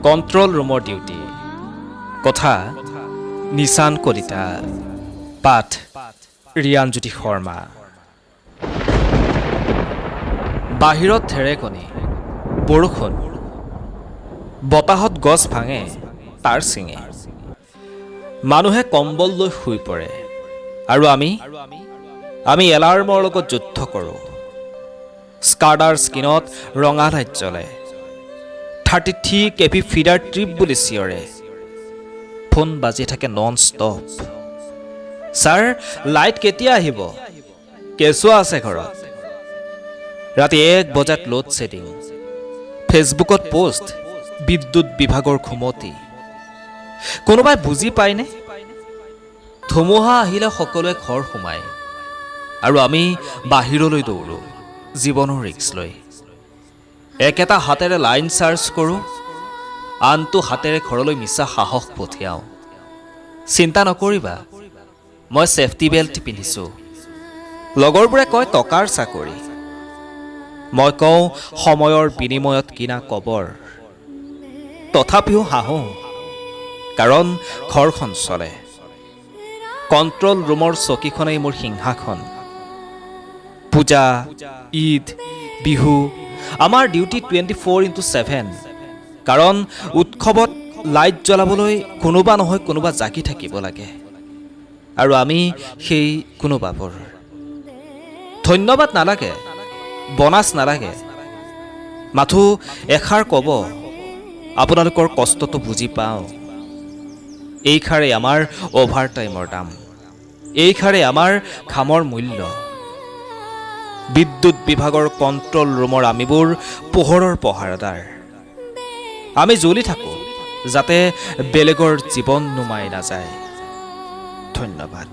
control ৰুমৰ duty কথা নিশান কলিতা পাঠ ৰিয়ানজ্যোতি শৰ্মা বাহিৰত ঢেৰেকণি বৰষুণ বতাহত গছ ভাঙে তাৰ ছিঙে মানুহে কম্বল লৈ শুই পৰে আৰু আমি এলাৰ্মৰ লগত যুদ্ধ কৰোঁ স্কাৰ্ডাৰ স্কিনত ৰঙা লাইট জ্বলে 33 কেপি ফিডাৰ ট্ৰিপ বুলি চিঞৰে ফোন বাজি থাকে নন ষ্টপ ছাৰ লাইট কেতিয়া আহিব কেঁচুৱা আছে ঘৰত ৰাতি 1 বজাত লোড ছেডিং ফেচবুকত পোষ্ট বিদ্যুৎ বিভাগৰ ঘুমতি কোনোবাই বুজি পায়নে ধুমুহা আহিলে সকলোৱে ঘৰ সোমায় আৰু আমি বাহিৰলৈ দৌৰোঁ জীৱনৰ ৰিক্স লৈ একেটা হাতেৰে লাইন চাৰ্জ কৰোঁ আনটো হাতেৰে ঘৰলৈ মিছা সাহস পঠিয়াওঁ চিন্তা নকৰিবা মই ছেফটি বেল্ট পিন্ধিছোঁ লগৰবোৰে কয় টকাৰ চাকৰি মই কওঁ সময়ৰ বিনিময়ত কিনা কবৰ তথাপিও হাঁহোঁ কাৰণ ঘৰখন চলে কণ্ট্ৰল ৰুমৰ চকীখনেই মোৰ সিংহাসন পূজা ঈদ বিহু আমাৰ ডিউটি 24/7 কাৰণ উৎসৱত লাইট জ্বলাবলৈ কোনোবা নহয় কোনোবা জাগি থাকিব লাগে আৰু আমি সেই কোনোবাবোৰ ধন্যবাদ নালাগে বনাছ নালাগে মাথো এষাৰ ক'ব আপোনালোকৰ কষ্টটো বুজি পাওঁ এইষাৰেই আমাৰ অভাৰ টাইমৰ দাম এইষাৰেই আমাৰ ঘামৰ মূল্য বিদ্যুৎ বিভাগৰ কণ্ট্ৰল ৰুমৰ আমিবোৰ পোহৰৰ পহাৰাদাৰ আমি জ্বলি থাকোঁ যাতে বেলেগৰ জীৱন নুমাই নাযায় ধন্যবাদ